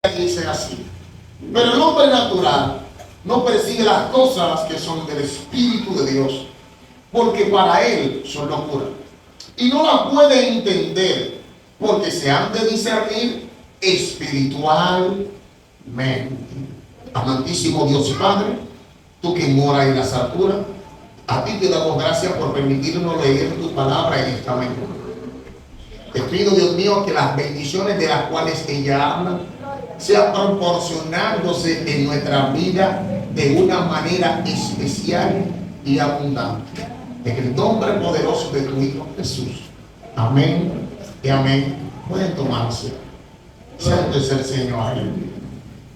dice así: pero el hombre natural no persigue las cosas que son del Espíritu de Dios, porque para él son locura, y no las puede entender, porque se han de discernir espiritualmente. Amantísimo Dios y Padre, tú que moras en las alturas, a ti te damos gracias por permitirnos leer tu palabra en esta mañana. Te pido, Dios mío, que las bendiciones de las cuales ella habla sean proporcionándose en nuestra vida de una manera especial y abundante. En el nombre poderoso de tu Hijo Jesús. Amén y amén. Pueden tomarse. Santo es el Señor.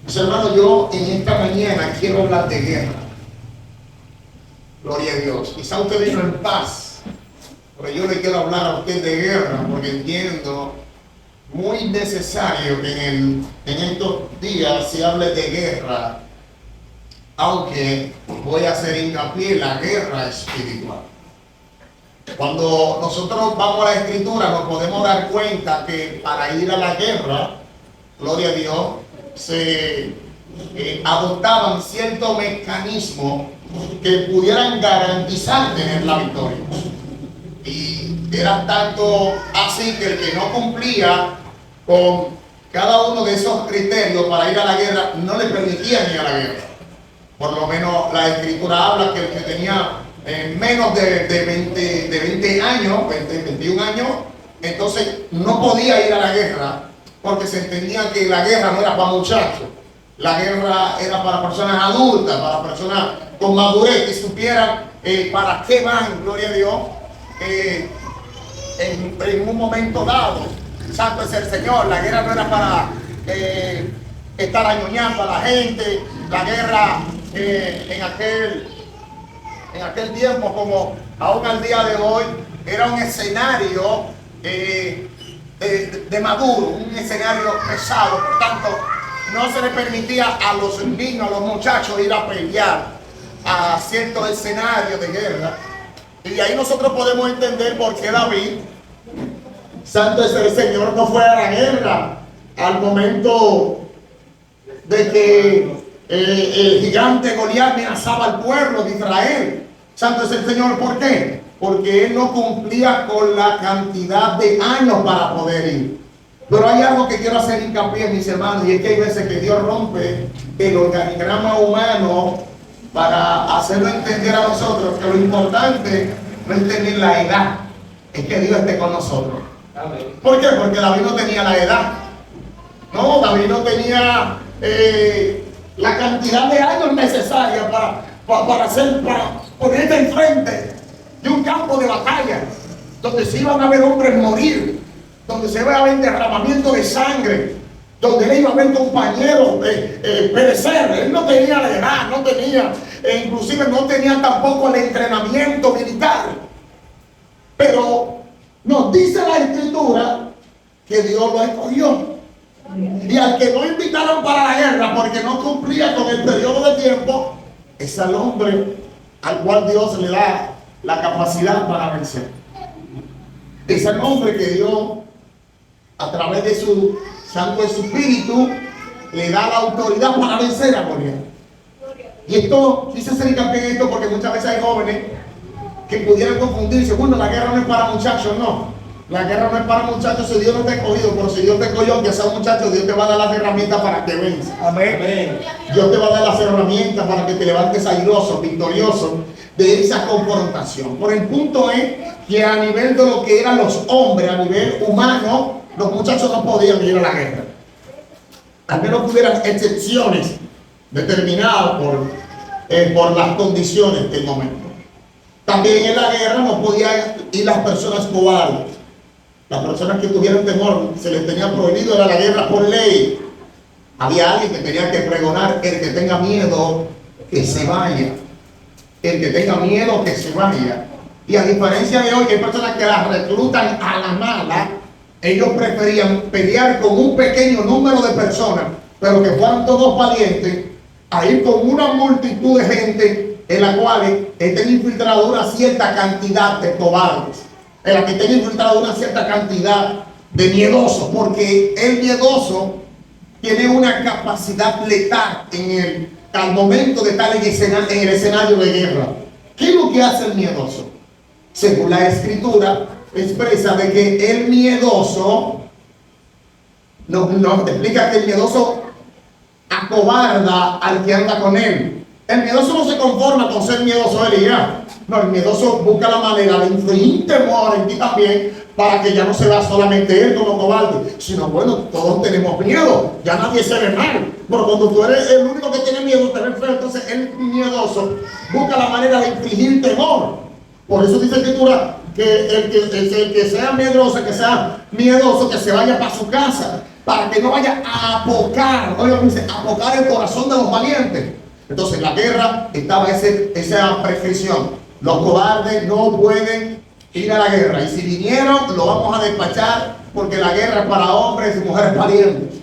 Mis hermanos, yo en esta mañana quiero hablar de guerra. Gloria a Dios. Quizá usted vino en paz, pero yo le quiero hablar a usted de guerra, porque entiendo muy necesario que en estos días se hable de guerra, aunque voy a hacer hincapié en la guerra espiritual. Cuando nosotros vamos a la Escritura nos podemos dar cuenta que para ir a la guerra, gloria a Dios, se adoptaban ciertos mecanismos que pudieran garantizar tener la victoria. Y era tanto así que el que no cumplía con cada uno de esos criterios para ir a la guerra, no le permitían ir a la guerra. Por lo menos la Escritura habla que el que tenía menos de 20 años, 21 años, entonces no podía ir a la guerra, porque se entendía que la guerra no era para muchachos. La guerra era para personas adultas, para personas con madurez, que supieran para qué van, gloria a Dios, en un momento dado. Santo es el Señor. La guerra no era para estar añoñando a la gente. La guerra en aquel tiempo, como aún al día de hoy, era un escenario de maduro, un escenario pesado. Por tanto, no se le permitía a los niños, a los muchachos ir a pelear a ciertos escenarios de guerra. Y ahí nosotros podemos entender por qué David, santo es el Señor, no fue a la guerra al momento de que el gigante Goliat amenazaba al pueblo de Israel. Santo es el Señor, ¿por qué? Porque él no cumplía con la cantidad de años para poder ir. Pero hay algo que quiero hacer hincapié, mis hermanos, y es que hay veces que Dios rompe el organigrama humano para hacerlo entender a nosotros que lo importante no es tener la edad, es que Dios esté con nosotros. ¿Por qué? Porque David no tenía la edad. No, David no tenía la cantidad de años necesaria para ponerte enfrente de un campo de batalla donde se iban a ver hombres morir, donde se iba a ver derramamiento de sangre, donde él iba a ver compañeros perecer. Él no tenía la edad, no tenía, inclusive no tenía tampoco el entrenamiento militar. Pero nos dice la Escritura que Dios lo escogió. Y al que no invitaron para la guerra porque no cumplía con el periodo de tiempo, es al hombre al cual Dios le da la capacidad para vencer. Es el hombre que Dios, a través de su Santo Espíritu, le da la autoridad para vencer a Goliat. Y esto, quise hacer hincapié en esto porque muchas veces hay jóvenes que pudieran confundirse. Bueno, la guerra no es para muchachos, no. La guerra no es para muchachos si Dios no te ha escogido, pero si Dios te escogió, aunque sea un muchacho, Dios te va a dar las herramientas para que venzas. Amén. Dios te va a dar las herramientas para que te levantes airoso, victorioso de esa confrontación. Por el punto es que a nivel de lo que eran los hombres, a nivel humano, los muchachos no podían ir a la guerra. Al menos tuvieran excepciones determinadas por las condiciones del momento. También en la guerra no podían ir las personas cobardes. Las personas que tuvieran temor, se les tenía prohibido ir a la guerra por ley. Había alguien que tenía que pregonar: el que tenga miedo, que se vaya. El que tenga miedo, que se vaya. Y a diferencia de hoy, que hay personas que las reclutan a la mala, ellos preferían pelear con un pequeño número de personas, pero que fueran todos valientes, a ir con una multitud de gente en la cual estén infiltrados una cierta cantidad de cobardes, en la que estén infiltrados una cierta cantidad de miedosos, porque el miedoso tiene una capacidad letal al momento de estar en el escenario de guerra. ¿Qué es lo que hace el miedoso? Según la escritura, expresa de que el miedoso, nos explica que el miedoso acobarda al que anda con él. El miedoso no se conforma con ser miedoso él y ya. No, el miedoso busca la manera de infligir temor en ti también, para que ya no se vea solamente él como cobarde, sino bueno, todos tenemos miedo, ya nadie se ve mal, pero cuando tú eres el único que tiene miedo, te ves feo. Entonces el miedoso busca la manera de infligir temor. Por eso dice la escritura que el que sea miedoso, que se vaya para su casa, para que no vaya a apocar, oye, dice, apocar el corazón de los valientes. Entonces en la guerra estaba esa prescripción. Los cobardes no pueden ir a la guerra, y si vinieron, lo vamos a despachar, porque la guerra es para hombres y mujeres valientes.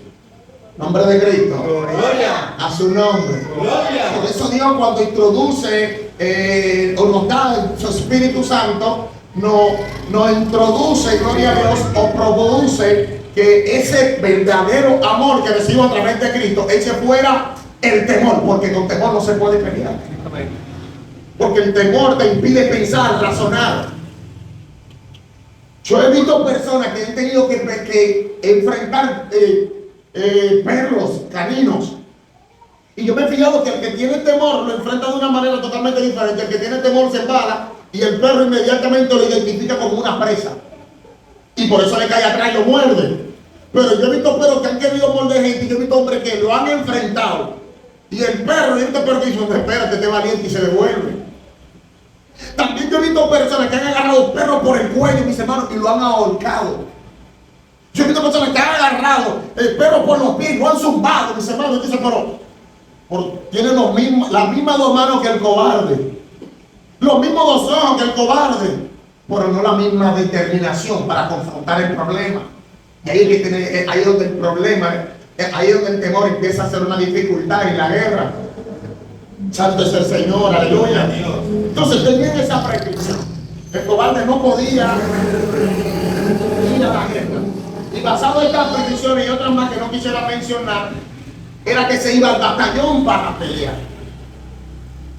Nombre de Cristo. Gloria a su nombre. Gloria. Por eso Dios, cuando introduce o nos da su Espíritu Santo, nos introduce, gloria a Dios, o produce que ese verdadero amor que recibimos a través de Cristo eche fuera el temor, porque con temor no se puede pelear. Porque el temor te impide pensar, razonar. Yo he visto personas que han tenido que enfrentar perros, caninos. Y yo me he fijado que el que tiene temor lo enfrenta de una manera totalmente diferente. El que tiene temor se embala y el perro inmediatamente lo identifica como una presa. Y por eso le cae atrás y lo muerde. Pero yo he visto perros que han querido morder gente, y yo he visto hombres que lo han enfrentado. Y el perro, dice, espérate, te valiente, y se devuelve. También yo he visto personas que han agarrado perros por el cuello, mis hermanos, y lo han ahorcado. Yo he visto personas que han agarrado el perro por los pies, lo han zumbado, mis hermanos, y dicen, pero tienen las mismas dos manos que el cobarde, los mismos dos ojos que el cobarde, pero no la misma determinación para confrontar el problema. Y ahí es donde el problema, ahí es donde el temor empieza a ser una dificultad en la guerra. Santo es el Señor, aleluya. Entonces tenían esa prescripción. El cobarde no podía ir a la guerra. Y basado en estas prescripciones y otras más que no quisiera mencionar, era que se iba al batallón para pelear.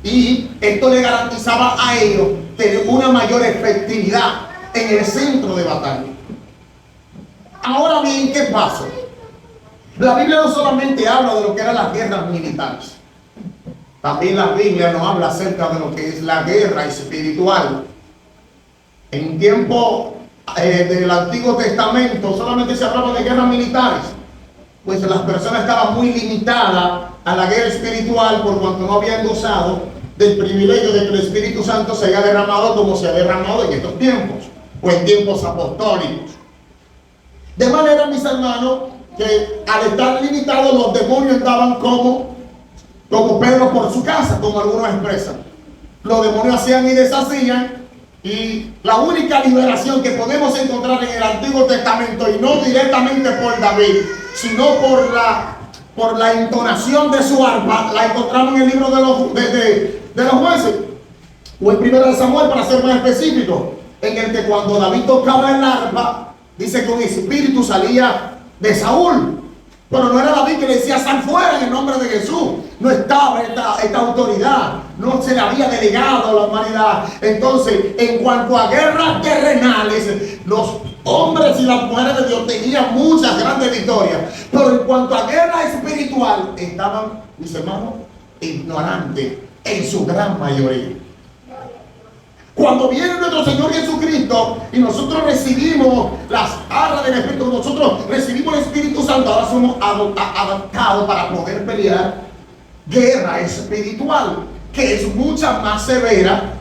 Y esto le garantizaba a ellos tener una mayor efectividad en el centro de batalla. Ahora bien, ¿qué pasa? La Biblia no solamente habla de lo que eran las guerras militares. También la Biblia nos habla acerca de lo que es la guerra espiritual. En tiempo del Antiguo Testamento solamente se hablaba de guerras militares, pues las personas estaban muy limitadas a la guerra espiritual por cuanto no habían gozado del privilegio de que el Espíritu Santo se haya derramado como se ha derramado en estos tiempos o en tiempos apostólicos. De manera, mis hermanos, que al estar limitados los demonios andaban como Pedro por su casa, como algunos expresan. Los demonios hacían y deshacían, y la única liberación que podemos encontrar en el Antiguo Testamento, y no directamente por David, sino por la entonación de su arpa, la encontramos en el libro de los jueces, o en 1 Samuel, para ser más específico, en el que cuando David tocaba el arpa, dice que un espíritu salía de Saúl. Pero no era David que le decía sal fuera en el nombre de Jesús. No estaba esta autoridad, no se le había delegado a la humanidad. Entonces, en cuanto a guerras terrenales, los hombres y las mujeres de Dios tenían muchas grandes victorias. Pero en cuanto a guerra espiritual, estaban, mis hermanos, ignorantes en su gran mayoría. Cuando viene nuestro Señor Jesucristo y nosotros recibimos las arras del Espíritu, nosotros recibimos el Espíritu Santo, ahora somos adaptados para poder pelear guerra espiritual, que es mucha más severa,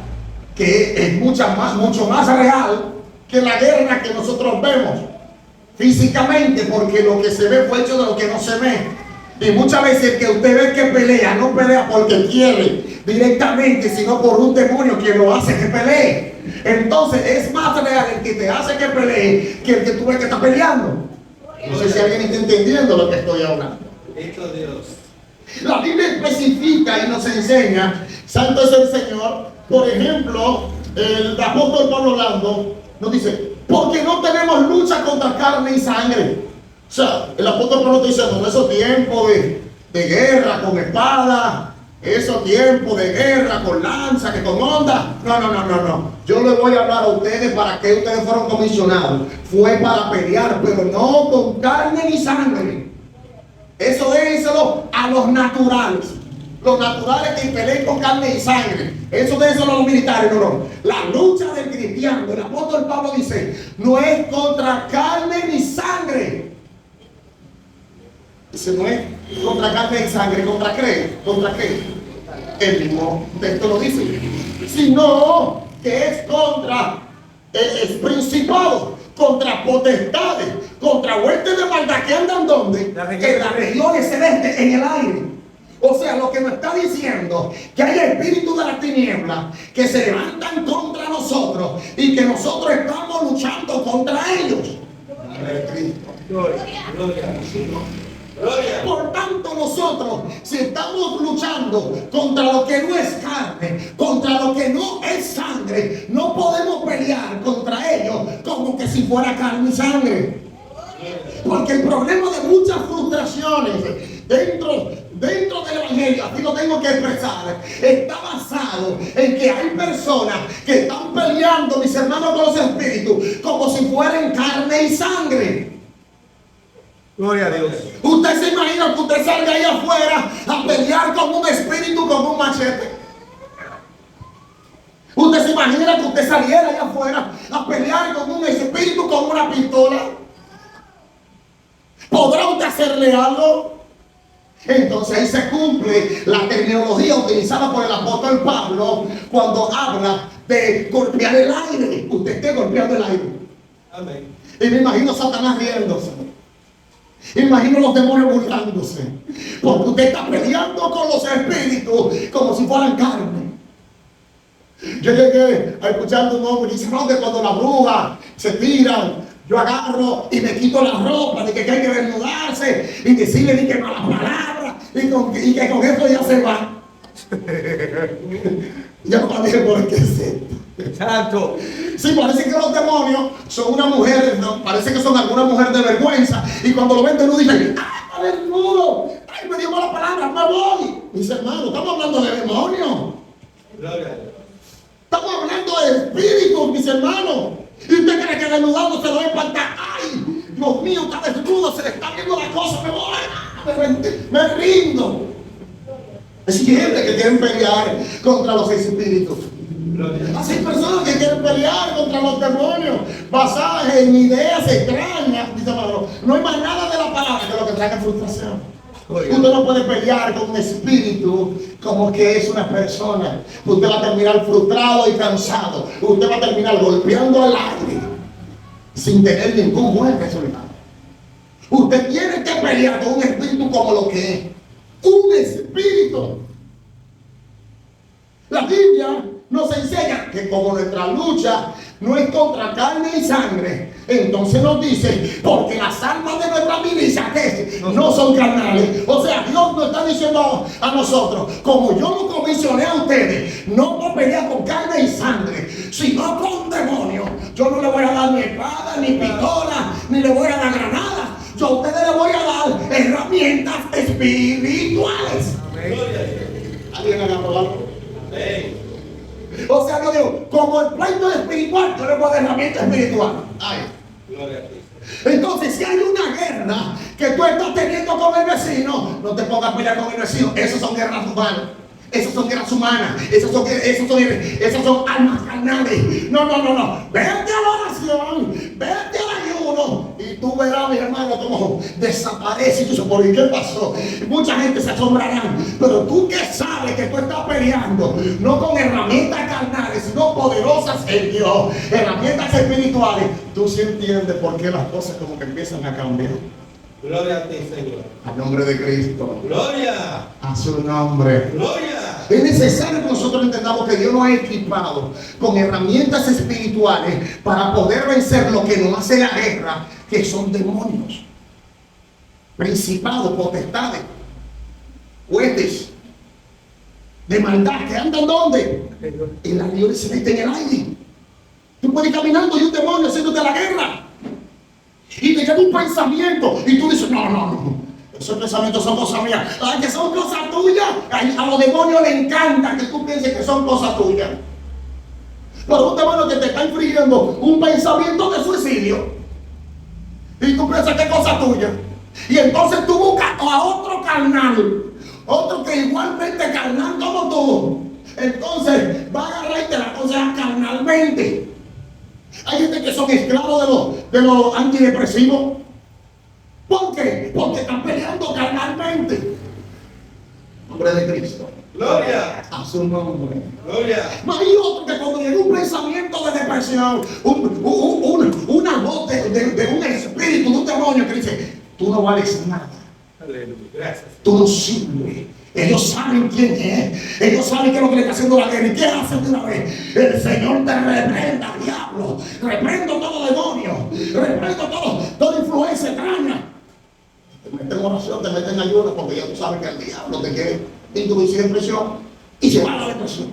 que es mucho más real que la guerra que nosotros vemos físicamente, porque lo que se ve fue hecho de lo que no se ve. Y muchas veces el que usted ve que pelea, no pelea porque quiere directamente, sino por un demonio que lo hace que pelee. Entonces es más real el que te hace que pelee que el que tú ves que está peleando. No sé si alguien está entendiendo lo que estoy hablando. La Biblia especifica y nos enseña, santo es el Señor. Por ejemplo, el apóstol Pablo hablando nos dice, porque no tenemos lucha contra carne y sangre, O sea, el apóstol Pablo está diciendo, no esos tiempos de guerra con espada, esos tiempos de guerra con lanza, que con onda. No. Yo les voy a hablar a ustedes para que ustedes fueron comisionados. Fue para pelear, pero no con carne ni sangre. Eso déjenselo a los naturales. Los naturales que peleen con carne y sangre. Eso déjenselo a los militares, no. La lucha del cristiano, el apóstol Pablo dice, no es contra carne ni sangre. Dice, no es contra carne y sangre, ¿contra qué? ¿Contra qué? El mismo texto lo dice. Sino que es contra el principado, contra potestades, contra huestes de maldad que andan ¿dónde? En las regiones celestes, en el aire. O sea, lo que nos está diciendo que hay espíritus de la tiniebla que se levantan contra nosotros y que nosotros estamos luchando contra ellos. Por tanto, nosotros, si estamos luchando contra lo que no es carne, contra lo que no es sangre, no podemos pelear contra ellos como que si fuera carne y sangre. Porque el problema de muchas frustraciones dentro del evangelio, así lo tengo que expresar, está basado en que hay personas que están peleando, mis hermanos, con los espíritus como si fueran carne y sangre. Gloria a Dios. Usted se imagina que usted salga ahí afuera a pelear con un espíritu con un machete. Usted se imagina que usted saliera ahí afuera a pelear con un espíritu con una pistola. ¿Podrá usted hacerle algo? Entonces ahí se cumple la terminología utilizada por el apóstol Pablo cuando habla de golpear el aire. Usted esté golpeando el aire. Amén. Y me imagino Satanás riéndose. Imagino los demonios burlándose. Porque usted está peleando con los espíritus como si fueran carne. Yo llegué a escuchar un hombre y dice, no, que cuando las brujas se tiran, yo agarro y me quito la ropa, de que hay que desnudarse y decirle ni que malas palabras y que con eso ya se va. Ya no dije por qué es esto. Santo. Sí, parece que los demonios son una mujer, ¿no? Parece que son alguna mujer de vergüenza. Y cuando lo ven desnudo dicen, ¡ay, está desnudo! ¡Ay, me dio mala palabra! ¡Me voy! Mis hermanos, estamos hablando de demonios. Gloria a Dios. Estamos hablando de espíritus, mis hermanos. Y usted cree que desnudado se lo va a espantar. ¡Ay, Dios mío, está desnudo! Se le está viendo la cosa. ¡Me voy! ¡Me rindo! Es gente que quieren pelear contra los espíritus. Así hay personas que quieren pelear contra los demonios basadas en ideas extrañas. Dice Pablo, no hay más nada de la palabra que lo que traiga frustración. Usted no puede pelear con un espíritu como que es una persona. Usted va a terminar frustrado y cansado. Usted va a terminar golpeando al aire sin tener ningún buen resultado. Usted tiene que pelear con un espíritu como lo que es un espíritu. La Biblia nos enseña que como nuestra lucha no es contra carne y sangre, entonces nos dice, porque las armas de nuestra milicia no son carnales. O sea, Dios nos está diciendo a nosotros, como yo lo comisioné a ustedes, no para pelear con carne y sangre, sino con demonios. Yo no le voy a dar ni espada, ni pistola, ni le voy a dar granada. Yo a ustedes les voy a dar herramientas espirituales. ¿Alguien agarró algo? O sea, yo digo, como el pleito espiritual, yo le voy a dar herramienta espiritual. Ay. Entonces, si hay una guerra que tú estás teniendo con el vecino, no te pongas a pelear con el vecino. Esas son guerras humanas. Esas son guerras humanas. Esas son almas carnales. No. Vete a la oración. Vete al ayuno. Y tú verás, mi hermano, cómo desaparece. Y tú dices, ¿por qué pasó? Mucha gente se asombrará. Pero tú que sabes que tú estás peleando, no con herramientas carnales, sino poderosas en Dios. Herramientas espirituales. Tú sí entiendes por qué las cosas como que empiezan a cambiar. Gloria a ti, Señor. A nombre de Cristo. Gloria. A su nombre. Gloria. Es necesario que nosotros entendamos que Dios nos ha equipado con herramientas espirituales para poder vencer lo que nos hace la guerra, que son demonios, principados, potestades, huestes de maldad que andan ¿dónde? En las regiones celestes, en el aire. Tú puedes ir caminando y un demonio haciéndote la guerra. Y te llega un pensamiento y tú dices, no. Esos pensamientos son cosas mías. Ay, que son cosas tuyas. Ay, a los demonios les encanta que tú pienses que son cosas tuyas. Pero un demonio que te está infringiendo un pensamiento de suicidio. Y tú piensas que es cosa tuya. Y entonces tú buscas a otro carnal. Otro que igualmente carnal como tú. Entonces va a agarrar y te la aconseja carnalmente. Hay gente que son esclavos de los antidepresivos. ¿Por qué? Porque están peleando carnalmente. Nombre de Cristo. Gloria. A su nombre. Gloria. Hay otro que cuando llega un pensamiento de depresión, una voz de un espíritu, de un demonio que dice, tú no vales nada. Aleluya. Gracias. Tú no sirves. Ellos saben quién es. Ellos saben qué es lo que le está haciendo la guerra. ¿Y qué hacen de una vez? El Señor te reprenda, diablo. Reprendo todo demonio. Reprendo toda influencia extraña. Te meten en oración, te meten en ayuda, porque ya tú sabes que el diablo te quiere introducir depresión y se va a la depresión.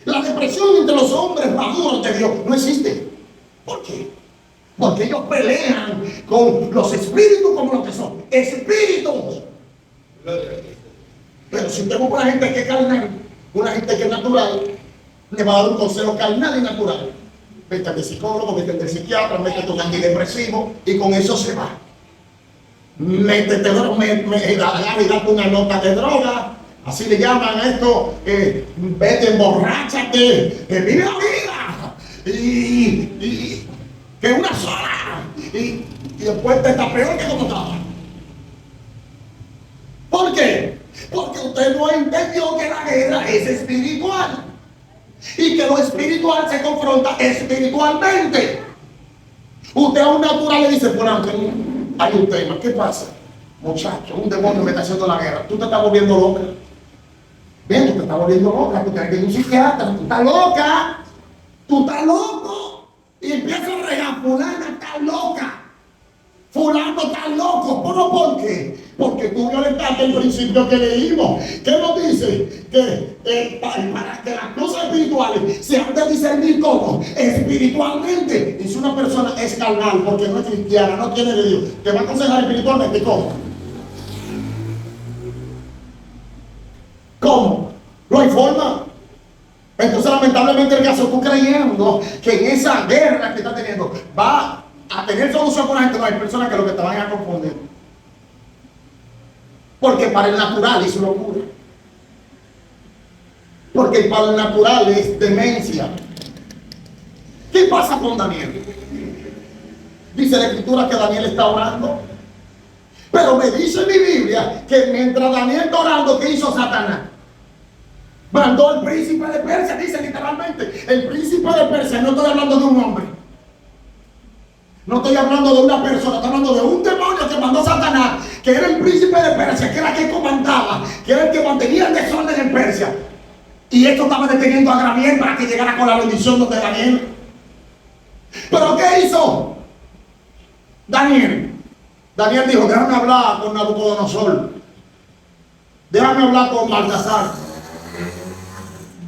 La depresión entre los hombres maduros de Dios no existe. ¿Por qué? Porque ellos pelean con los espíritus como los que son espíritus. Gloria. Pero si usted busca una gente que es carnal, una gente que es natural, le va a dar un consejo carnal y natural. Vete al psicólogo, vete al psiquiatra, métete un antidepresivo y con eso se va. Métete, agarra y date una nota de droga, así le llaman a esto, vete, emborráchate, vive la vida, y que una sola, y después te está peor que como estaba. ¿Por qué? Porque usted no entendió que la guerra es espiritual, y que lo espiritual se confronta espiritualmente. Usted a un natural le dice, por ejemplo, hay un tema, ¿qué pasa? Muchacho, un demonio me está haciendo la guerra, tú te estás volviendo loca. Bien, tú te estás volviendo loca, tú tienes que ir a un psiquiatra, tú estás loca, tú estás loco. Y empieza a regar, fulana está loca, fulano está loco. ¿Pero por qué? Porque tú violentaste el principio que leímos. ¿Qué nos dice? Que para que las cosas espirituales se han de discernir como espiritualmente. Y si una persona es carnal porque no es cristiana, no tiene de Dios, te va a aconsejar espiritualmente, ¿cómo? ¿Cómo? No hay forma. Entonces lamentablemente el caso, tú creyendo que en esa guerra que está teniendo va a tener solución con la gente, no, hay personas que lo que te van a confundir. Porque para el natural es locura. Porque para el natural es demencia. ¿Qué pasa con Daniel? Dice la escritura que Daniel está orando. Pero me dice mi Biblia que mientras Daniel está orando, ¿qué hizo Satanás? Mandó al príncipe de Persia, dice literalmente. El príncipe de Persia, no estoy hablando de un hombre. No estoy hablando de una persona, estoy hablando de un demonio que mandó Satanás, que era el príncipe de Persia, que era el que comandaba, que era el que mantenía el desorden en Persia. Y esto estaba deteniendo a Daniel para que llegara con la bendición de Daniel. ¿Pero qué hizo Daniel? Daniel dijo, déjame hablar con Nabucodonosor. Déjame hablar con Baltasar.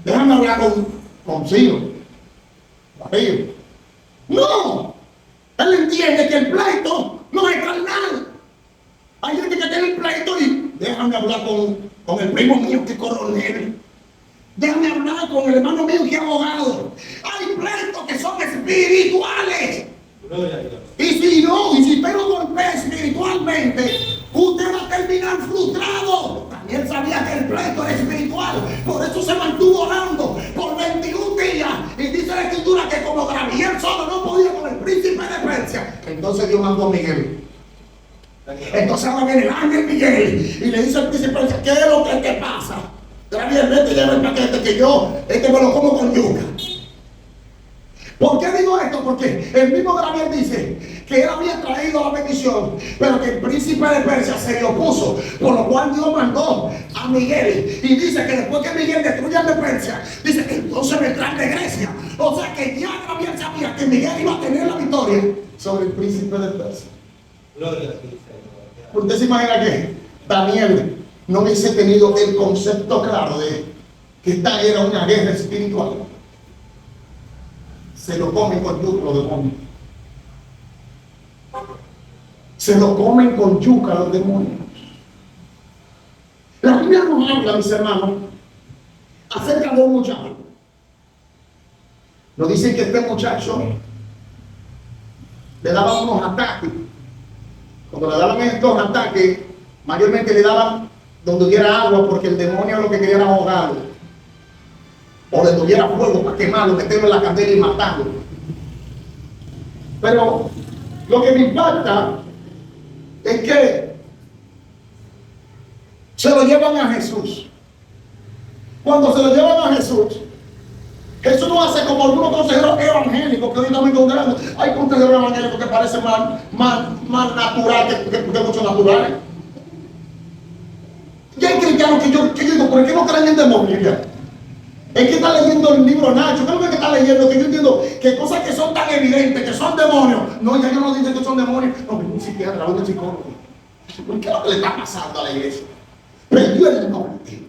Déjame hablar con Ciro. No. Él entiende que el pleito no es carnal. Hay gente que tiene el pleito y déjame hablar con el primo mío que es coronel. Déjame hablar con el hermano mío que es abogado. Hay pleitos que son espirituales. Gloria a Dios. Y si usted lo golpea espiritualmente, usted va a terminar frustrado. Daniel sabía que el pleito era espiritual, por eso se mantuvo orando por 21 días. Y dice la escritura que como Daniel solo no podía con el príncipe de Persia, entonces Dios mandó a Miguel. Entonces ahora viene el ángel Miguel y le dice al príncipe de Persia, ¿qué es lo que te pasa? Gabriel, vete y lleva el paquete que yo, me lo como con yuca. ¿Por qué digo esto? Porque el mismo Gabriel dice que él había traído la bendición, pero que el príncipe de Persia se le opuso, por lo cual Dios mandó a Miguel. Y dice que después que Miguel destruya de Persia, dice que entonces vendrán de Grecia. O sea que ya Gabriel sabía que Miguel iba a tener la victoria sobre el príncipe de Persia. Gloria a ti, Señor. ¿Usted se imagina que Daniel no hubiese tenido el concepto claro de que esta era una guerra espiritual? Se lo comen con yuca los demonios. se lo comen con yuca los demonios. La Biblia nos habla, mis hermanos, acerca de un muchacho. Nos dice que este muchacho le daban unos ataques. Cuando le daban estos ataques, mayormente le daban donde hubiera agua, porque el demonio lo que quería era ahogarlo. O donde hubiera fuego para quemarlo, meterlo en la candela y matarlo. Pero lo que me impacta es que se lo llevan a Jesús. Cuando se lo llevan a Jesús, Jesús no hace como algunos consejeros evangélicos que ahorita me encontramos. Hay consejeros evangélicos que parecen más natural que muchos naturales. Y hay cristianos que yo digo, ¿por qué no creen en demonios ya? Es que está leyendo el libro Nacho. ¿Qué es lo que está leyendo? Que yo entiendo que cosas que son tan evidentes, que son demonios. No, ya yo no digo que son demonios. No, un psiquiatra, un psicólogo. ¿Por qué es lo que le está pasando a la iglesia? Perdió el norte.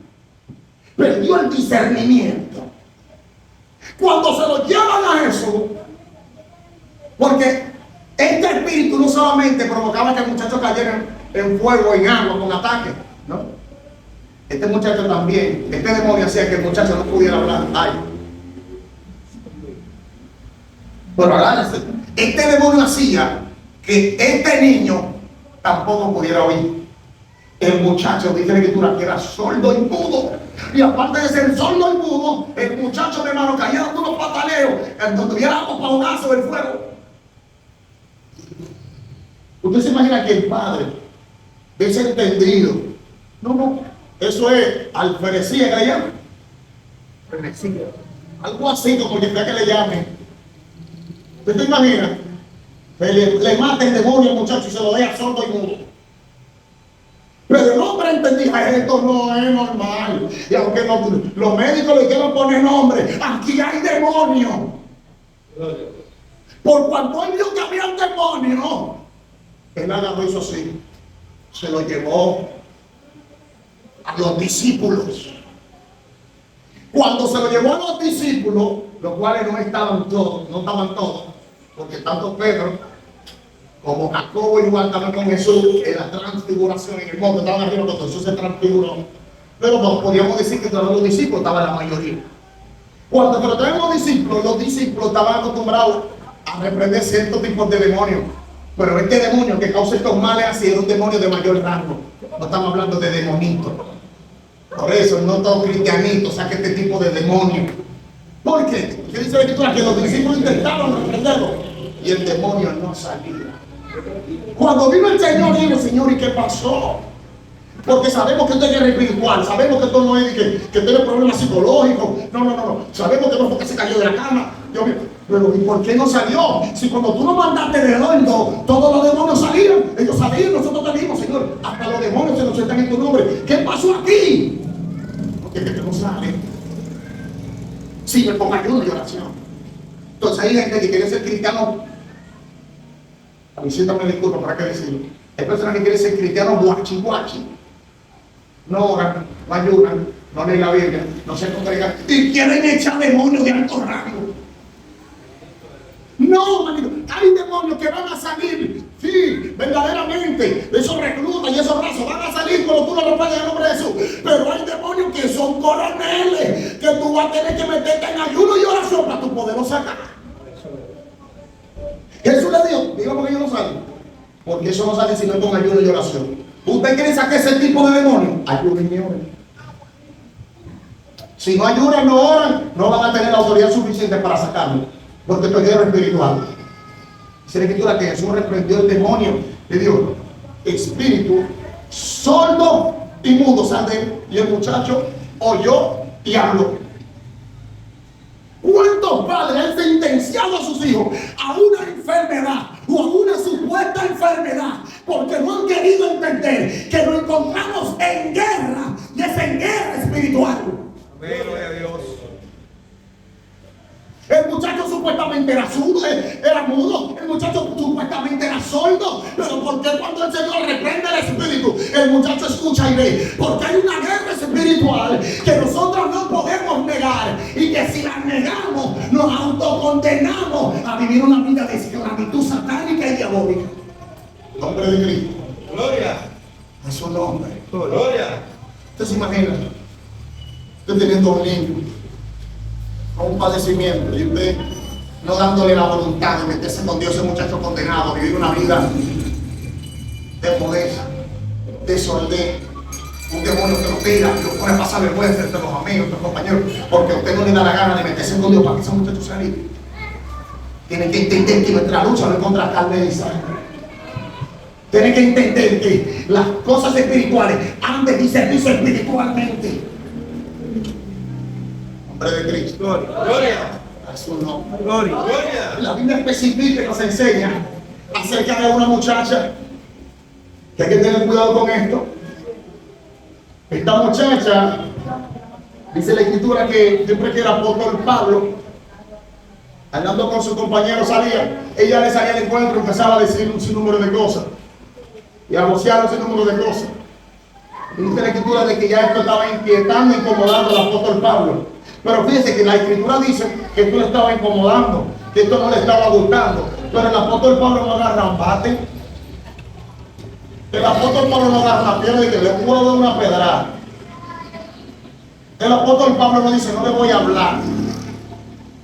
Perdió el discernimiento. Cuando se lo llevan a Jesús, porque este espíritu no solamente provocaba que el muchacho cayera en fuego, en agua, con ataque, ¿no? Este muchacho también, este demonio hacía que el muchacho no pudiera hablar. Ay. Pero agárrese, este demonio hacía que este niño tampoco pudiera oír. El muchacho, dice la escritura, que era sordo y mudo. Y aparte de ser sordo y mudo, el muchacho, de hermano, caía dando unos pataleos en donde hubiera agua para ahogarse del fuego. Usted se imagina que el padre, desentendido, no, eso es alferecía que le llaman. Algo así como que sea que le llamen. ¿Usted se imagina? Le mata el demonio al muchacho y se lo deja sordo y mudo. Pero el hombre entendía, esto no es normal. Y aunque los médicos le quieren poner nombre, aquí hay demonios. Por cuanto él vio que había un demonio, él agarró y hizo así. Se lo llevó a los discípulos. Cuando se lo llevó a los discípulos, los cuales no estaban todos, porque tanto Pedro como Jacobo igual también con Jesús en la transfiguración, en el monte estaban arriba, cuando Jesús se transfiguró. Pero no podíamos decir que todos los discípulos estaban la mayoría. Cuando se lo traen los discípulos estaban acostumbrados a reprender ciertos tipos de demonios. Pero este demonio que causa estos males así era un demonio de mayor rango. No estamos hablando de demonitos. Por eso no todo cristianito saca este tipo de demonio. ¿Por qué? ¿Qué dice la escritura? Que los discípulos intentaron reprenderlo y el demonio no salía. Cuando vino el Señor, dijo, Señor, ¿y qué pasó? Porque sabemos que esto es guerra espiritual, sabemos que esto no es que tiene problemas psicológicos. No. Sabemos que no fue que se cayó de la cama. Dios mío, pero ¿y por qué no salió? Si cuando tú nos mandaste de Orlando, todos los demonios salían. Ellos salían, nosotros te dijimos, Señor, hasta los demonios se nos están en tu nombre. ¿Qué pasó aquí? Porque es que no sale. Sí, me pongo ayuno y oración. Entonces hay gente que quiere ser cristiano. A mí siempre me disculpo, ¿para qué decirlo? Hay personas que quieren ser cristianos guachi. No oran, no ayunan, no leen la Biblia, no se congregan y quieren echar demonios de alto rango. No, manito, hay demonios que van a salir, sí, verdaderamente, de esos reclutas y esos brazos van a salir cuando tú lo repares en el nombre de Jesús. Pero hay demonios que son coroneles, que tú vas a tener que meterte en ayuno y oración para tu poderlo sacar. Jesús le dijo, diga porque yo no salgo. Porque eso no sale sino con ayuno y oración. ¿Usted quiere sacar ese tipo de demonios? Ayunen y oren. Si no ayunan, no oran, no van a tener la autoridad suficiente para sacarlo. Porque esto es guerra espiritual. Dice la escritura que Jesús reprendió el demonio. Le dijo, espíritu sordo y mudo, sal de él. Y el muchacho oyó y habló. ¿Cuántos padres han sentenciado a sus hijos a una enfermedad o a una supuesta enfermedad porque no han querido entender que lo encontramos en guerra y es en guerra espiritual? Amén, gloria a Dios. El muchacho supuestamente era surdo, era mudo. El muchacho supuestamente era sordo. Pero ¿por qué cuando el Señor reprende el espíritu, el muchacho escucha y ve? Porque hay una guerra espiritual que nosotros no podemos negar. Y que si la negamos, nos autocondenamos a vivir una vida de esclavitud satánica y diabólica. No. Nombre de Cristo. Gloria. A su nombre. Gloria. Usted se imagina, usted teniendo un niño con un padecimiento y usted no dándole la voluntad de meterse con Dios, ese muchacho condenado, vivir una vida de poder, desorden, un demonio que lo tira, lo pone a pasar vergüenza entre los amigos, entre los compañeros, porque a usted no le da la gana de meterse con Dios para que ese muchacho se libre. Tiene que entender que nuestra lucha no es contra carne y sangre. Tiene que entender que las cosas espirituales han de discernirse espiritualmente. Nombre de Cristo. Gloria. A su nombre. Gloria. La Biblia especifica y nos enseña acerca de una muchacha que hay que tener cuidado con esto. Esta muchacha, dice la escritura que siempre que el apóstol Pablo, andando con su compañero salía, ella le salía al encuentro y empezaba a decir un sinnúmero de cosas y a vocear un sinnúmero de cosas. Y dice la escritura de que ya esto estaba inquietando, incomodando al apóstol Pablo. Pero fíjense que la escritura dice que esto le estaba incomodando, que esto no le estaba gustando. Pero el apóstol Pablo no agarra un bate. El apóstol Pablo no agarra la piedra y que le puedo dar una pedrada. El apóstol Pablo no dice, no le voy a hablar.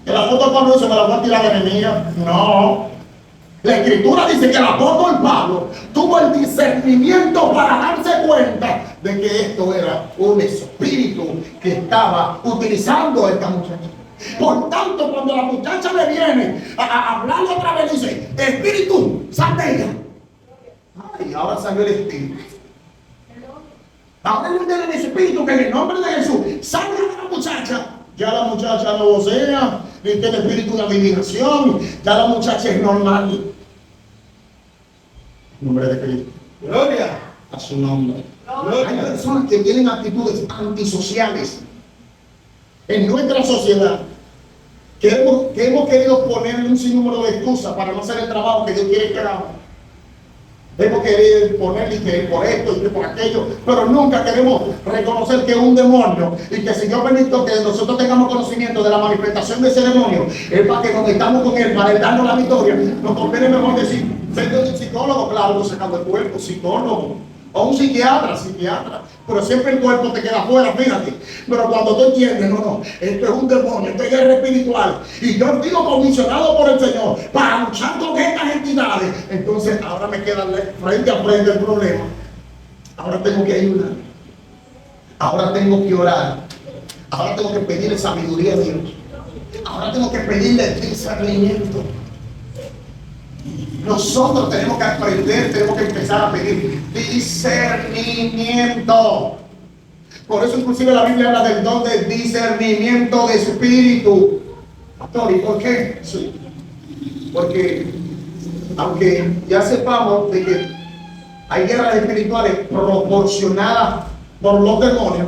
El apóstol Pablo dice, me la voy a tirar de enemiga. No. La escritura dice que el apóstol Pablo tuvo el discernimiento para darse cuenta de que esto era un espíritu que estaba utilizando a esta muchacha. Por tanto, cuando la muchacha le viene a hablarle otra vez, dice, espíritu, sal de ella. Ay, ahora salió el espíritu. Ahora le ordena el espíritu que en el nombre de Jesús salga de la muchacha. Ya la muchacha no vocea, ni tiene espíritu de adivinación. Ya la muchacha es normal. En nombre de Cristo. Gloria. A su nombre. Gloria. Hay personas que tienen actitudes antisociales en nuestra sociedad que hemos querido ponerle un sinnúmero de excusas para no hacer el trabajo que Dios quiere que hagamos. Hemos querido ponerle que por esto y que por aquello, pero nunca queremos reconocer que es un demonio y que si Dios permite que nosotros tengamos conocimiento de la manifestación de ese demonio, es para que nos metamos con él, para él darnos la victoria. Nos conviene mejor decir, ser un psicólogo, claro, sacando el cuerpo, psicólogo, o un psiquiatra, pero siempre el cuerpo te queda fuera, fíjate. Pero cuando tú entiendes, no, esto es un demonio, esto es guerra espiritual, y yo he sido comisionado por el Señor para luchar con estas entidades, entonces ahora me queda frente a frente el problema. Ahora tengo que ayudar, ahora tengo que orar, ahora tengo que pedirle sabiduría a Dios, ahora tengo que pedirle discernimiento. Nosotros tenemos que aprender, tenemos que empezar a pedir discernimiento. Por eso inclusive la Biblia habla del don de discernimiento de espíritu. Pastor, ¿y por qué? Sí. Porque aunque ya sepamos de que hay guerras espirituales proporcionadas por los demonios,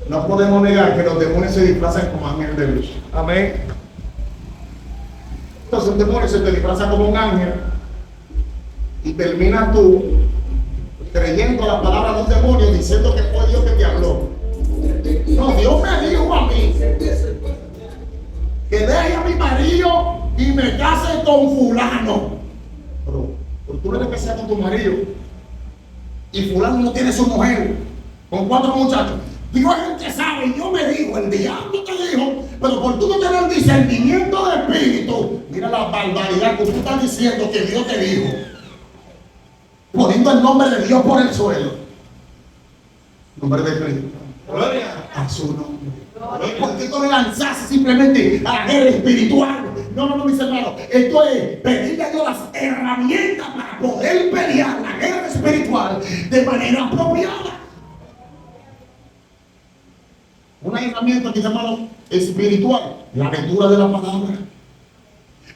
no podemos negar que los demonios se disfrazan como ángeles de luz. Amén. Entonces un demonio se te disfraza como un ángel y terminas tú creyendo la palabra de un demonio diciendo que fue Dios que te habló. No, Dios me dijo a mí que deje a mi marido y me case con fulano. Pero tú no eres que sea con tu marido y fulano no tiene su mujer con 4 muchachos. Dios es el que sabe, Dios me dijo, el diablo te dijo, pero por tú no tener discernimiento de espíritu, mira la barbaridad que tú estás diciendo que Dios te dijo, poniendo el nombre de Dios por el suelo. Nombre de Cristo. Gloria. A su nombre. ¿Por qué tú le lanzaste simplemente a la guerra espiritual? No, mis hermanos. Esto es pedirle a Dios las herramientas para poder pelear la guerra espiritual de manera apropiada. Una herramienta, mis hermanos, espiritual, la lectura de la palabra.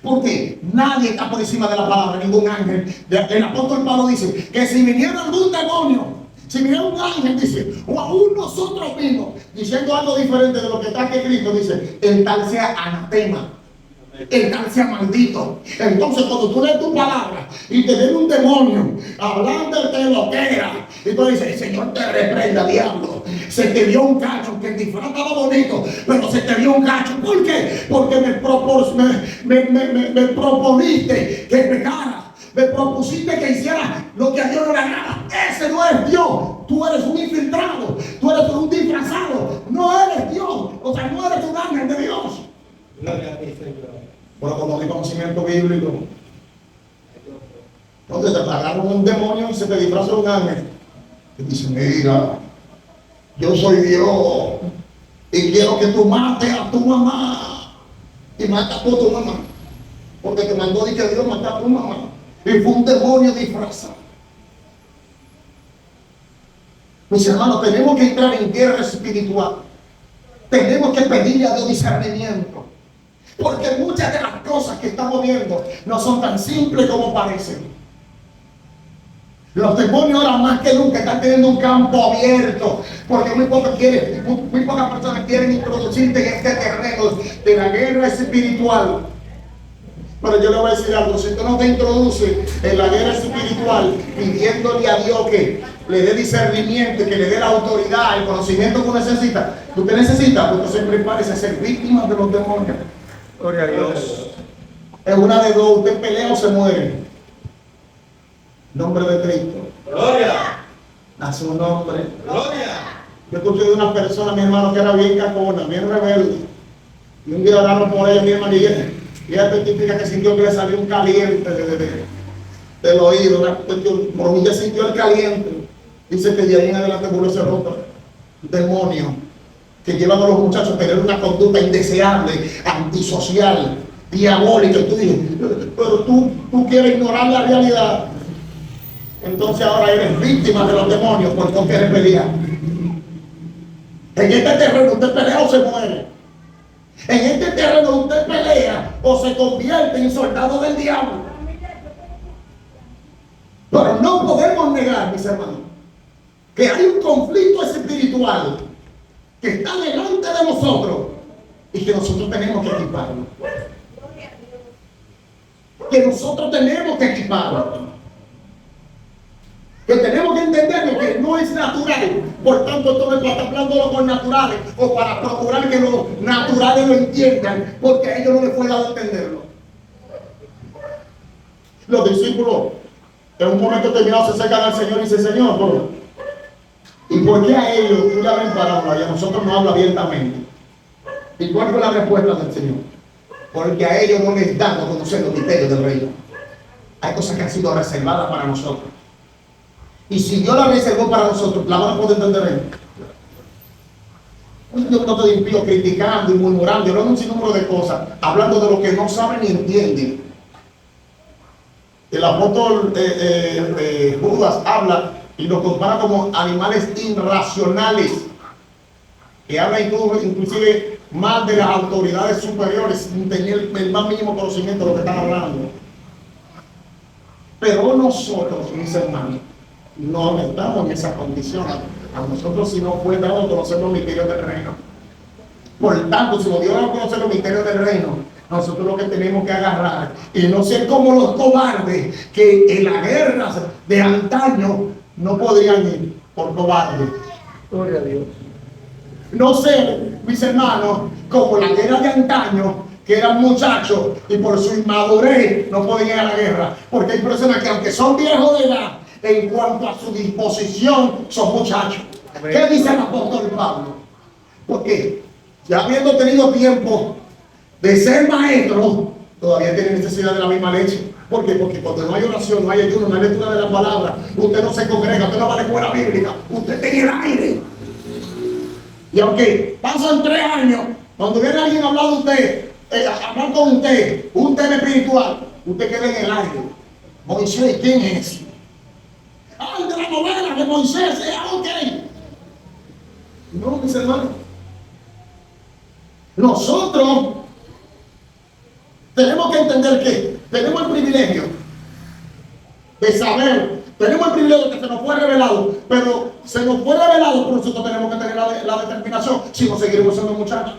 Porque nadie está por encima de la palabra, ningún ángel. El apóstol Pablo dice que si viniera algún demonio, si viniera un ángel, dice, o aún nosotros mismos, diciendo algo diferente de lo que está aquí escrito, dice, el tal sea anatema, el tal sea maldito. Entonces cuando tú lees tu palabra y te viene un demonio hablándote lo que era, y tú dices, el Señor te reprenda, diablo, se te vio un cacho, que el disfraz estaba bonito, pero se te vio un cacho. ¿Por qué? Porque me proponiste que pegara me propusiste que hiciera lo que a Dios no le agrada. Ese no es Dios. Tú eres un infiltrado, tú eres un disfrazado, no eres Dios, o sea, no eres un ángel de Dios. Gloria a ti, Señor. Bueno, cuando hay conocimiento bíblico, entonces te agarran un demonio y se te disfraza un ángel. Y dice, mira, yo soy Dios y quiero que tú mates a tu mamá y matas a tu mamá, porque te mandó y que Dios mata a tu mamá. Y fue un demonio disfrazado. Mis hermanos, tenemos que entrar en guerra espiritual. Tenemos que pedirle a Dios discernimiento. Porque muchas de las cosas que estamos viendo no son tan simples como parecen. Los demonios ahora más que nunca están teniendo un campo abierto. Porque muy pocas personas quieren introducirte en este terreno de la guerra espiritual. Pero yo le voy a decir algo, si tú no te introduces en la guerra espiritual pidiéndole a Dios que le dé discernimiento y que le dé la autoridad, el conocimiento que tú necesitas, porque siempre parece ser víctima de los demonios. Gloria a Dios. Es una de dos, usted pelea o se muere. Nombre de Cristo. Gloria. A su nombre. Gloria. Yo escuché de una persona, mi hermano, que era bien cacona, bien rebelde. Y un día oraron por ella, mi hermano, y ella testifica que sintió que le salió un caliente del oído, una cuestión, por ella sintió el caliente. Dice que de ahí en adelante volvió a ser otro demonio que llevan a los muchachos a tener una conducta indeseable, antisocial, diabólica. Y tú dices, pero tú quieres ignorar la realidad. Entonces ahora eres víctima de los demonios porque no quieres pelear. En este terreno usted pelea o se muere. En este terreno usted pelea o se convierte en soldado del diablo. Pero no podemos negar, mis hermanos, que hay un conflicto espiritual que está delante de nosotros y que nosotros tenemos que equiparlo. Que nosotros tenemos que equiparlo. Que tenemos que entender que no es natural. Por tanto, esto no es para estar hablando con naturales o para procurar que los naturales lo entiendan, porque a ellos no les fue dado entenderlo. Los discípulos en un momento determinado se acercan al Señor y dicen, Señor, ¿y por qué a ellos tú le abres parábola y a nosotros no habla abiertamente? ¿Y cuál fue la respuesta del Señor? Porque a ellos no les dan a conocer los misterios del reino. Hay cosas que han sido reservadas para nosotros. Y si Dios la reservó para nosotros, la van a poder entender ellos. Yo no estoy impío criticando y murmurando, y hablando un sinnúmero de cosas, hablando de lo que no saben ni entienden. El apóstol Judas habla y lo compara como animales irracionales, que habla inclusive más de las autoridades superiores sin tener el más mínimo conocimiento de lo que están hablando. Pero nosotros, mis hermanos, no estamos en esa condición. A nosotros si no fue dado conocer los misterios del reino. Por tanto, si nos dio a conocer los misterios del reino, nosotros lo que tenemos que agarrar y no ser como los cobardes que en las guerras de antaño no podrían ir por cobardes. Gloria a Dios. No ser, mis hermanos, como la guerra de antaño, que eran muchachos y por su inmadurez no podían ir a la guerra. Porque hay personas que aunque son viejos de edad, en cuanto a su disposición, son muchachos. ¿Qué dice el apóstol Pablo? Porque ya habiendo tenido tiempo de ser maestro, todavía tiene necesidad de la misma leche. ¿Por qué? Porque cuando no hay oración, no hay ayuno, no hay lectura de la palabra, usted no se congrega, usted no va a la escuela bíblica, usted tiene el aire. Y aunque pasan 3 años, cuando viene alguien a hablar de usted, hablar con usted, un tema espiritual, usted queda en el aire. Moisés, ¿quién es? Ah, el de la novela de Moisés, ok. No, mis hermanos. Nosotros tenemos que entender que tenemos el privilegio de saber, tenemos el privilegio de que se nos fue revelado, pero se nos fue revelado, pero nosotros tenemos que tener la determinación si no seguiremos siendo muchachos.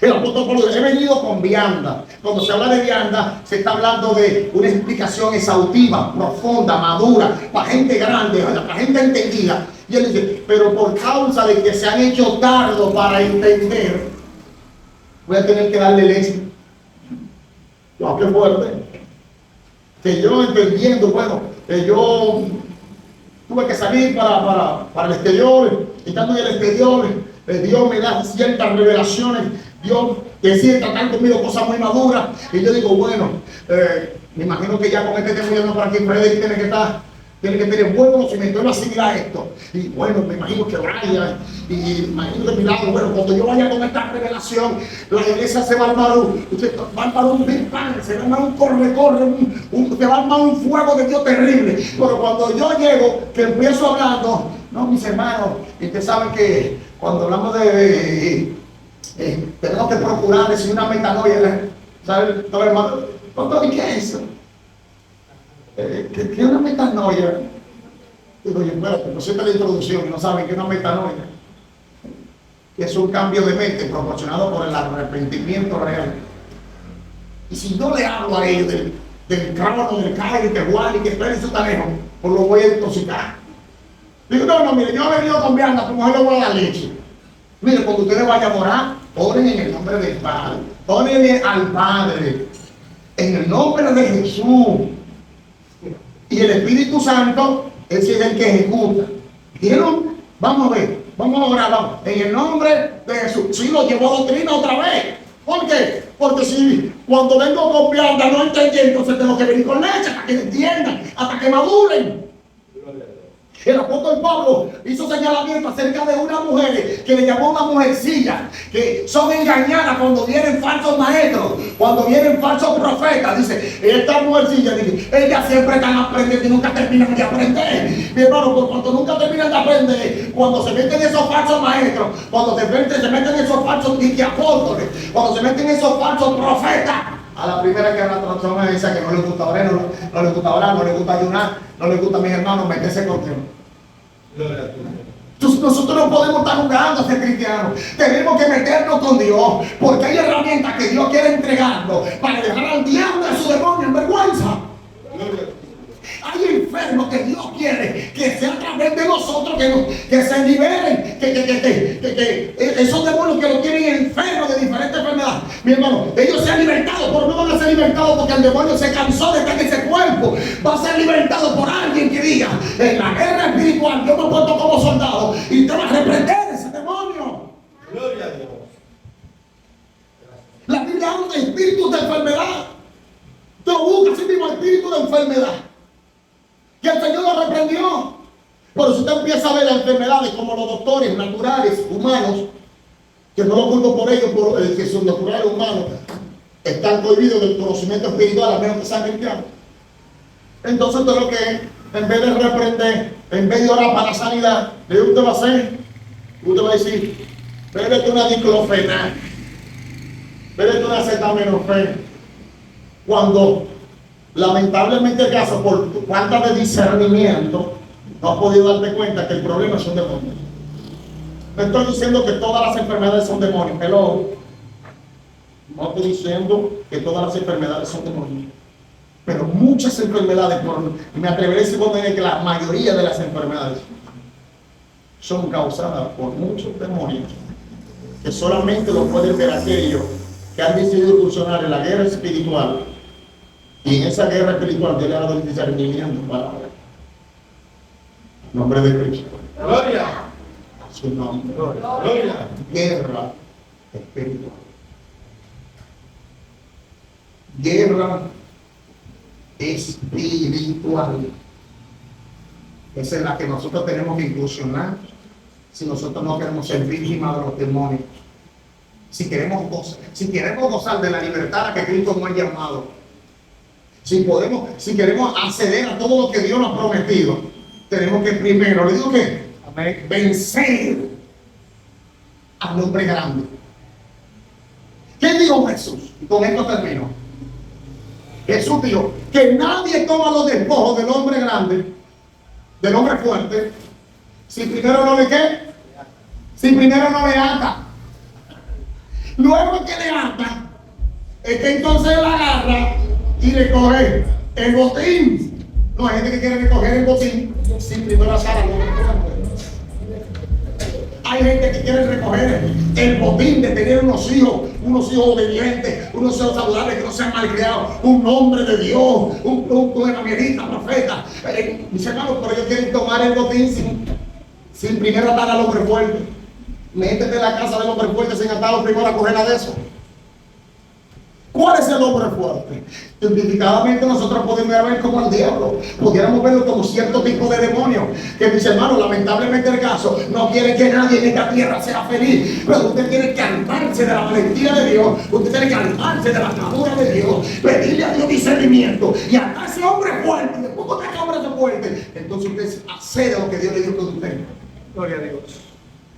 El apóstol Pablo, he venido con vianda. Cuando se habla de vianda, se está hablando de una explicación exhaustiva, profunda, madura, para gente grande, para gente entendida. Y él dice, pero por causa de que se han hecho tardos para entender, voy a tener que darle leche. ¡Wow, qué fuerte! que yo entendiendo, bueno, yo tuve que salir para el exterior, y estando en el exterior, Dios me da ciertas revelaciones, Dios decide tratar conmigo cosas muy maduras, y yo digo, bueno, me imagino que ya con este tema por aquí, Frederick tiene que tener buen conocimiento, él va a asimilar esto. Y bueno, me imagino que Brian, y imagino que mi lado, bueno, cuando yo vaya con esta revelación, la iglesia se va a armar un big bang, se va a armar un corre, se va a armar un fuego de Dios terrible. Pero cuando yo llego, que empiezo hablando, no, mis hermanos, y ustedes saben que cuando hablamos de tenemos que procurar decir una metanoia, ¿saben? Todo hermano, ¿qué es eso? ¿Qué es una metanoia? Digo, oye, espérate, no siente la introducción y no saben qué es una metanoia. Es un cambio de mente proporcionado por el arrepentimiento real. Y si yo le hablo a ellos del cábano, del calle, que Juan y que esperen su tanejo, pues lo voy a intoxicar. Digo, no, mire, yo he venido con vianda, a tu mujer le voy a dar leche. Mire, cuando ustedes vayan a orar, oren en el nombre del Padre, oren al Padre, en el nombre de Jesús. Y el Espíritu Santo, ese es el que ejecuta. ¿Vieron? Vamos a ver, vamos a orar, vamos. En el nombre de Jesús. Sí, lo llevó a doctrina otra vez. ¿Por qué? Porque si cuando vengo con vianda no entendí, entonces tengo que venir con leche hasta que entiendan, hasta que maduren. El apóstol Pablo hizo señalamiento acerca de una mujer que le llamó una mujercilla, que son engañadas cuando vienen falsos maestros, cuando vienen falsos profetas. Dice, esta mujercilla, ella siempre están aprendiendo y nunca terminan de aprender. Mi hermano, por cuanto nunca terminan de aprender, cuando se meten esos falsos maestros, cuando se meten esos falsos apóstoles, cuando se meten esos falsos profetas, a la primera que habla transforma esa que no le gusta orar, no le gusta orar, no le gusta ayunar, no le gusta a mis hermanos meterse con Dios. Entonces nosotros no podemos estar jugando a ser cristianos. Tenemos que meternos con Dios, porque hay herramientas que Dios quiere entregarnos para dejar al diablo y a su demonio en vergüenza. Hay enfermos que Dios quiere que sea a través de nosotros que se liberen, que esos demonios que lo tienen enfermos de diferentes enfermedades, mi hermano, ellos sean libertados, pero no van a ser libertados porque el demonio se cansó de estar en ese cuerpo. Va a ser libertado por alguien que diga, en la guerra espiritual yo me he puesto como soldado y te va a reprender ese demonio. Gloria a Dios. La Biblia habla de espíritus de enfermedad. Tú buscas así mismo espíritu de enfermedad, que el Señor lo reprendió. Pero si usted empieza a ver las enfermedades como los doctores naturales, humanos, que no lo culpo por ellos, que son naturales humanos, están prohibidos del conocimiento espiritual, a menos que sean cristianos. Entonces usted lo que, en vez de reprender, en vez de orar para la sanidad, ¿qué usted va a hacer? Usted va a decir, bébete una diclofenac, bébete una acetaminofén. Cuando lamentablemente el caso, por falta de discernimiento, no has podido darte cuenta que el problema es un demonio. No estoy diciendo que todas las enfermedades son demonios, pero no estoy diciendo que todas las enfermedades son demonios. Pero muchas enfermedades, me atreveré a decir que la mayoría de las enfermedades son causadas por muchos demonios, que solamente lo pueden ver aquellos que han decidido incursionar en la guerra espiritual. Y en esa guerra espiritual Dios le ha dado el discernimiento para ver. Nombre de Cristo. Gloria. Su nombre. Gloria. Guerra espiritual. Guerra espiritual. Esa es la que nosotros tenemos que incursionar si nosotros no queremos ser víctimas de los demonios. Si queremos gozar de la libertad a que Cristo nos ha llamado. Si queremos acceder a todo lo que Dios nos ha prometido, tenemos que primero, le digo que vencer al hombre grande. ¿Qué dijo Jesús? Y con esto termino. Jesús dijo que nadie toma los despojos del hombre grande, del hombre fuerte, si primero no le ¿qué? Si primero no le ata. Luego que le ata, es que entonces él agarra y le coge el botín. No hay gente que quiere recoger el botín sin primero atar al hombre fuerte. Hay gente que quiere recoger el botín de tener unos hijos obedientes, unos hijos saludables, que no sean malcriados, un hombre de Dios, un evangelista, profeta. Mis hermanos, pero ellos quieren tomar el botín sin primero atar al hombre fuerte. Métete en la casa del hombre fuerte sin atarlo primero a coger nada de eso. ¿Cuál es el hombre fuerte? Científicamente nosotros podemos ver como el diablo, pudiéramos verlo como cierto tipo de demonio, que mis hermanos, lamentablemente el caso, no quiere que nadie en esta tierra sea feliz, pero usted tiene que armarse de la valentía de Dios, usted tiene que armarse de la armadura de Dios, pedirle a Dios discernimiento y atar a ese hombre fuerte, y después que ese hombre es fuerte, entonces usted accede a lo que Dios le dio con usted. Gloria a Dios.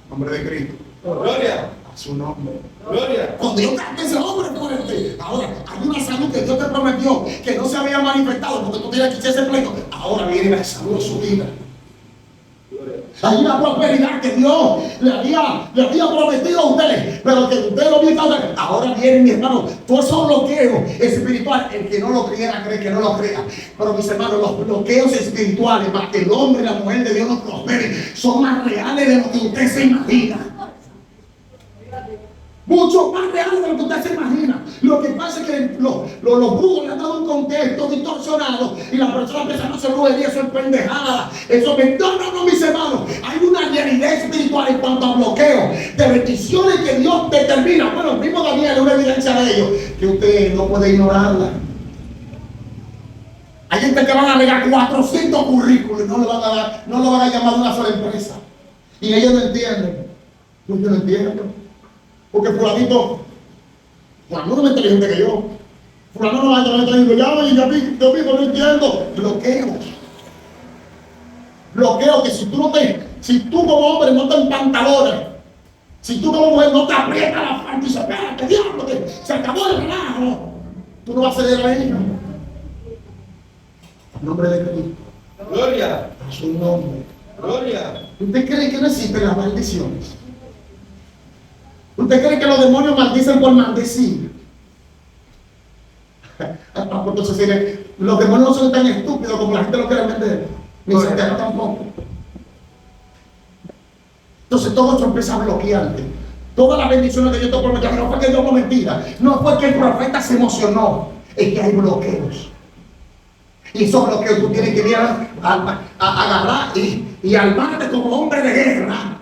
Nombre de Cristo. Gloria. Su nombre. Gloria. Cuando Dios te ese hombre fuerte, ahora hay una salud que Dios te prometió que no se había manifestado porque tú tienes que echar ese pleito. Ahora viene la salud en su vida. Hay una prosperidad que Dios le había prometido a ustedes, pero que ustedes lo vieron. Ahora viene, mi hermano, todos esos bloqueos espirituales. El que no lo creyera, cree que no lo crea. Pero mis hermanos, los bloqueos espirituales para que el hombre y la mujer de Dios no prosperen son más reales de lo que usted se imagina. Mucho más real de lo que usted se imagina. Lo que pasa es que los brujos le han dado un contexto distorsionado y la persona piensa, no, eso es brujería, eso es pendejada. No, mis hermanos. Hay una realidad espiritual en cuanto a bloqueo de bendiciones que Dios determina. Bueno, el mismo Daniel es una evidencia de ello, que usted no puede ignorarla. Hay gente que van a regar 400 currículos y no lo van a llamar de una sola empresa. Y ellos no entienden. Yo no entiendo. Porque fulano es más inteligente que yo. Fulano no va a entrar y yo mismo no entiendo. Bloqueo que si tú como hombre no te empantalones, si tú como mujer no te aprietas la falda y dices, espérate, diablo, se acabó el relajo, tú no vas a ceder a ella. En nombre de Cristo. Gloria. A su nombre. Gloria. ¿Usted cree que no existen las maldiciones? ¿Usted cree que los demonios maldicen por maldecir? Entonces, los demonios no son tan estúpidos como la gente lo quiere vender. Ni Satanás tampoco. Entonces todo esto empieza a bloquearte. Todas las bendiciones que yo te prometí, no fue que Dios no mentira. No fue que el profeta se emocionó. Es que hay bloqueos. Y esos bloqueos tú tienes que ir a agarrar y armarte como hombre de guerra.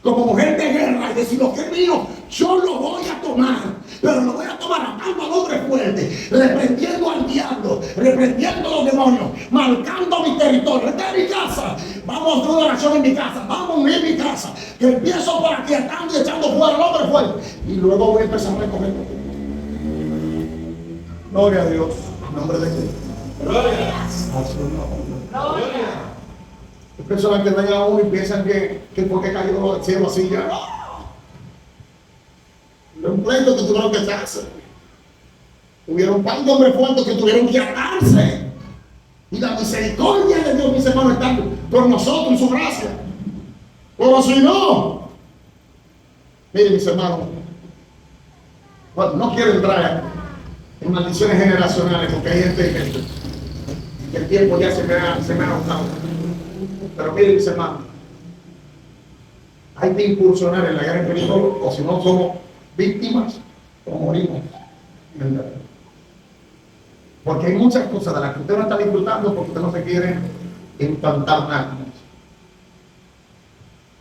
Como mujer de guerra y decir, lo que es mío, yo lo voy a tomar, pero lo voy a tomar atando al hombre fuerte, reprendiendo al diablo, reprendiendo a los demonios, marcando mi territorio. Esta es mi casa, vamos a hacer una oración en mi casa, vamos a unir mi casa, que empiezo por aquí atando y echando fuera al hombre fuerte, y luego voy a empezar a recoger. Gloria a Dios, en nombre de Cristo. Gloria. Gloria. Hay personas que ven a uno y piensan que porque cayó del cielo así ya. ¡No! Un pleito que tuvieron que echarse. Hubieron un par de hombres fuertes que tuvieron que atarse. Y la misericordia de Dios, mis hermanos, está por nosotros en su gracia. Pero si no, miren, mis hermanos, bueno, no quiero entrar en maldiciones generacionales porque hay gente que el tiempo ya se me ha agotado. Pero miren, mis hermanos, hay que incursionar en la guerra espiritual, o si no somos víctimas o morimos. Porque hay muchas cosas de las que usted no está disfrutando porque usted no se quiere implantar nada.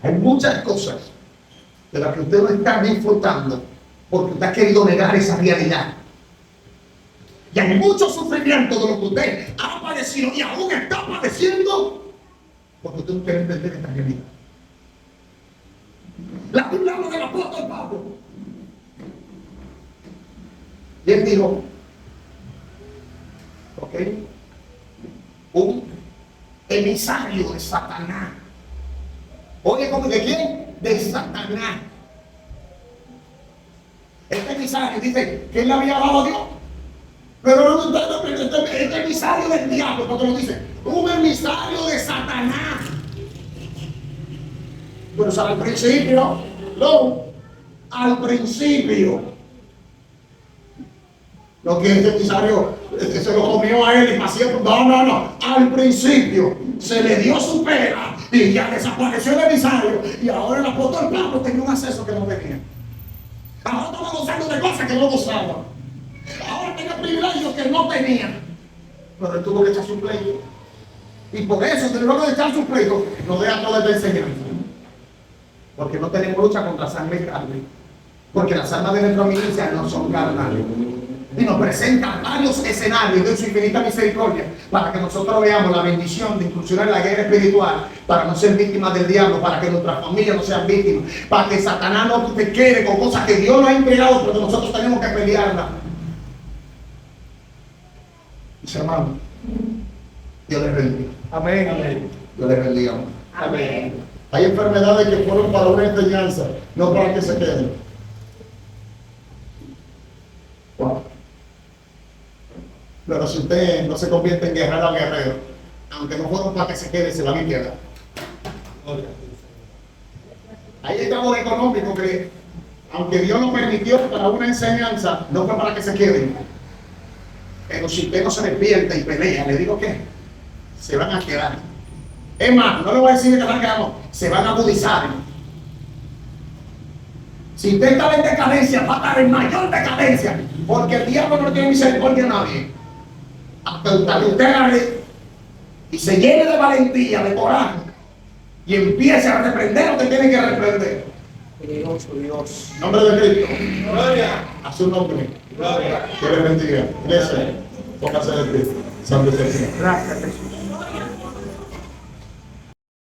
Hay muchas cosas de las que usted no está disfrutando porque usted ha querido negar esa realidad. Y hay mucho sufrimiento de lo que usted ha padecido y aún está padeciendo porque usted no quiere entender esta realidad. La Biblia habla del apóstol Pablo. Y él dijo, ok, un emisario de Satanás. Oye, ¿cómo de quién? De Satanás. Este emisario dice que él le había dado a Dios. Pero no, este emisario del diablo, porque lo dice, un emisario de Satanás. Pero ¿sabe al principio? No, al principio. No que ese emisario se lo comió a él y pasó. No. Al principio se le dio su pera y ya desapareció el emisario. Y ahora el apóstol Pablo tenía un acceso que no tenía. Ahora estaba gozando de cosas que no gozaba. privilegios que no tenía. Pero él tuvo que echar su pleito. Y por eso, luego de echar su pleito, nos deja toda esta enseñanza. Porque no tenemos lucha contra sangre y carne. Porque las armas de nuestra milicia no son carnales. Y nos presenta varios escenarios de su infinita misericordia para que nosotros veamos la bendición de incursionar en la guerra espiritual, para no ser víctimas del diablo, para que nuestras familias no sean víctimas, para que Satanás no te quede con cosas que Dios nos ha entregado, pero nosotros tenemos que pelearlas. Mis hermanos, Dios les bendiga. Amén. Amén. Dios les bendiga. Amén. Hay enfermedades que fueron para una enseñanza, no para que se queden. Wow. Pero si usted no se convierte en guerrero a guerrero, aunque no fueron para que se quede, se van a quedar. Hay estados económicos que, aunque Dios lo permitió para una enseñanza, no fue para que se queden. Pero si usted no se despierta y pelea, le digo que se van a quedar. Es más, no le voy a decir que se van a quedar, no, se van a agudizar. Si usted está en decadencia, va a estar en mayor decadencia, porque el diablo no tiene misericordia a nadie. Hasta que usted agarre y se llene de valentía, de coraje, y empiece a reprender lo que tiene que reprender. Dios. Nombre de Cristo. Gloria. A su nombre. Gloria. Que le bendiga. Gracias. Póngase de pie. Santo Señor. Gracias, Jesús.